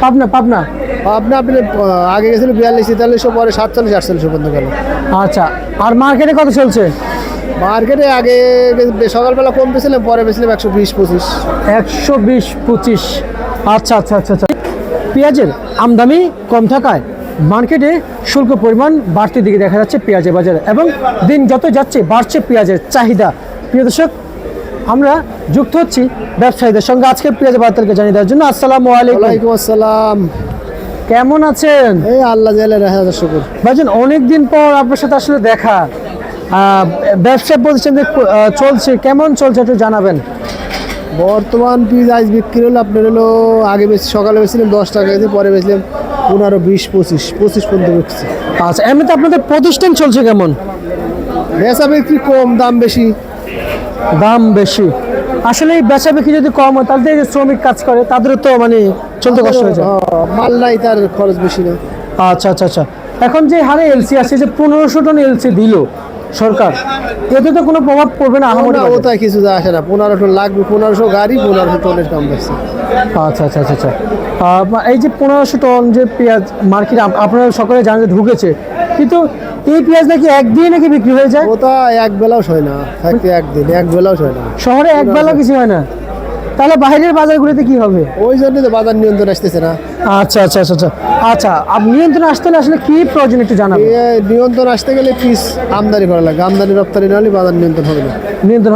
পাবনা পাবনা। পাবনা আপনি আগে গেছিল 42-43, পরে 47-48 পর্যন্ত গেল। আচ্ছা, আর মার্কেটে কত চলছে? মার্কেটে আগে সকালবেলা কম পেয়েছিলাম, পরে পেয়েছিলাম 120-25। 120-25। আচ্ছা আচ্ছা আচ্ছা আচ্ছা। পেঁয়াজের আমদানি কম থাকায় মার্কেটে শুল্ক পরিমাণ বাড়তির দিকে দেখা যাচ্ছে পেঁয়াজের বাজারে, এবং দিন যত যাচ্ছে বাড়ছে পেঁয়াজের চাহিদা। প্রিয় দর্শক, আমরা যুক্ত হচ্ছি ব্যবসায়ীদের সঙ্গে আজকে পেঁয়াজের বাজারকে জানিয়ে দেওয়ার জন্য। আসসালামু আলাইকুম। ওয়ালাইকুম আসসালাম। কেমন আছেন? এই আল্লাহ জালালের হাজার শুকর। ভাইজান, অনেকদিন পর আপনার সাথে আসলে দেখা। ব্যবসা প্রতিষ্ঠান চলছে, কেমন চলছে একটু জানাবেন। বর্তমান পিস আইস বিক্রি হলো আপনার হলো আগে বেশি সকালে বেছিলাম 10 টাকা কেজি, পরে বেছিলাম 15-20-25 পর্যন্ত বেচছি। আচ্ছা, এমনিতে আপনাদের প্রতিষ্ঠান চলছে কেমন? বেচা বিক্রি কম, দাম বেশি। দাম বেশি। আসলে এই বেচা বিক্রি যদি কম হয় তাহলে যে শ্রমিক কাজ করে তাদেরও তো মানে চলতে কষ্ট হয়ে যায়। মাল নাই, তার খরচ বেশি না। আচ্ছা আচ্ছা আচ্ছা। এখন যে হারে এলসি আছে, যে 1500 টন এলসি দিল সরকার, এতে তো কোনো প্রভাব পড়বে না আহামরি? ওটাই কিছু যা আসে না। 15 টন লাগবে, 1500 গাড়ি, 1500 টনের দাম বেশি। আচ্ছা আচ্ছা আচ্ছা আচ্ছা। এই যে 1500 টন যে পেঁয়াজ মার্কেটে আপনারা সকলে জানেন যে ঢুকেছে, কিন্তু এই পেঁয়াজ নাকি একদিনে নাকি বিক্রি হয়ে যায়। ওটা এক বেলাও হয় না, থাকতে একদিন এক বেলাও হয় না। শহরে এক বেলা কিছু হয় না, তাহলে বাইরের বাজারগুলোতে কি হবে? ওই জন্য তো বাজার নিয়ন্ত্রণ আসতেছে না। আচ্ছা আচ্ছা আচ্ছা আচ্ছা আচ্ছা। নিয়ন্ত্রণ আসতে হলে আসলে কি প্রয়োজন একটু জানাবেন। নিয়ন্ত্রণ আসতে গেলে পিস আমদানি করা লাগে, আমদানি রপ্তানি না হলে বাজার নিয়ন্ত্রণ হবে না। নিয়ন্ত্রণ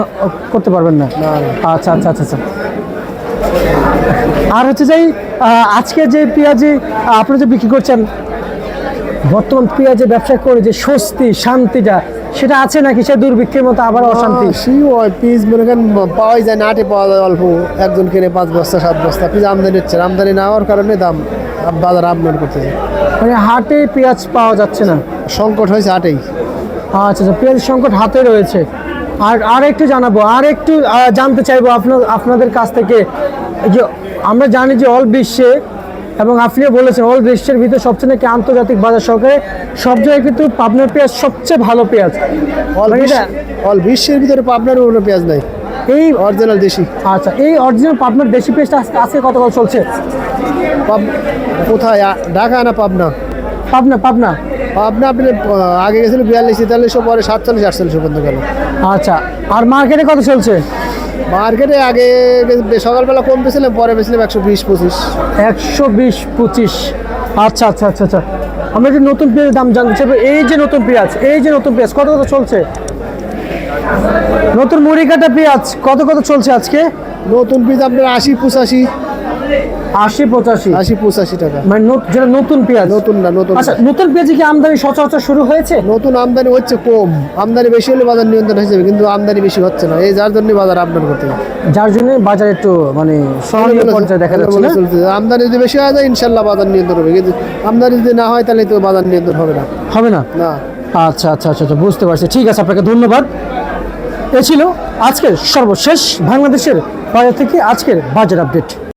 করতে পারবেন না? না। আচ্ছা আচ্ছা আচ্ছা আচ্ছা। আর হচ্ছে যে আজকে যে পেঁয়াজে আপনি যে বিক্রি করছেন, বর্তমান পেঁয়াজের ব্যবসা করে যে স্বস্তি শান্তিটা সেটা আছে নাকি সে দুর্ভিক্ষের মতো আবার অশান্তি? পিস মনে করেন পাওয়াই যায় না, আটে পাওয়া যায় অল্প, একজন কিনে 5 বস্তা 7 বস্তা পিস আমদানি হচ্ছে। আমদানি না হওয়ার কারণে দাম বাজার আপডাউন করতেছে। মানে হাটে পেঁয়াজ পাওয়া যাচ্ছে না, সংকট হয়েছে হাটেই। আচ্ছা আচ্ছা, পেঁয়াজ সংকট হাতে রয়েছে। আর একটু জানাবো, আর একটু জানতে চাইবো আপনাদের কাছ থেকে, যে আমরা জানি যে অল বিশ্বে, এবং আপনিও বলেছেন অল বিশ্বের ভিতরে সবচেয়ে নাকি আন্তর্জাতিক বাজার সহকারে সব জায়গায় কিন্তু পাবনার পেঁয়াজ সবচেয়ে ভালো পেঁয়াজ। অল বিশ্বের ভিতরে পাবনার কোনো পেঁয়াজ নাই, এই অরিজিনাল দেশি। আচ্ছা, এই অরিজিনাল পাবনার দেশি পেঁয়াজটা আজকে কত কত চলছে? কোথায়, ঢাকা না পাবনা? পাবনা পাবনা। পাবনা আপনি আগে গেছিল 42-43, পরে 47-48 পর্যন্ত গেল। আচ্ছা, আর মার্কেটে কত চলছে? মার্কেটে আগে সকালবেলা কম পেয়েছিলাম, পরে পেয়েছিলাম 120-25। 120-25। আচ্ছা আচ্ছা আচ্ছা আচ্ছা। আমরা যে নতুন পেঁয়াজের দাম জানতে চাইবো। এই যে নতুন পেঁয়াজ কত কত চলছে? নতুন মুড়ি কাটা পেঁয়াজ কত কত চলছে আজকে? নতুন পিস আপনার 80-85। 80-85 টাকা। মানে যেটা নতুন পেঁয়াজ? নতুন না, নতুন। আচ্ছা, নতুন পেঁয়াজে কি আমদানি সচরাচর শুরু হয়েছে? নতুন আমদানি হচ্ছে কম, আমদানি বেশি হলে বাজার নিয়ন্ত্রণ হয়ে যাবে, কিন্তু আমদানি বেশি হচ্ছে না, এই যার জন্য বাজার আপডাউন করতে হবে। যার জন্য বাজার একটু মানে সহনীয় পর্যায়ে দেখা যাচ্ছে না? আমদানি যদি বেশি হয় যায় ইনশাল্লাহ বাজার নিয়ন্ত্রণ হবে, কিন্তু আমদানি যদি না হয় তাহলে তো বাজার নিয়ন্ত্রণ হবে না। হবে না? না। আচ্ছা আচ্ছা আচ্ছা আচ্ছা, বুঝতে পারছি। ঠিক আছে, আপনাকে ধন্যবাদ। এ ছিল আজকের সর্বশেষ বাংলাদেশের বাজার থেকে আজকের বাজার আপডেট।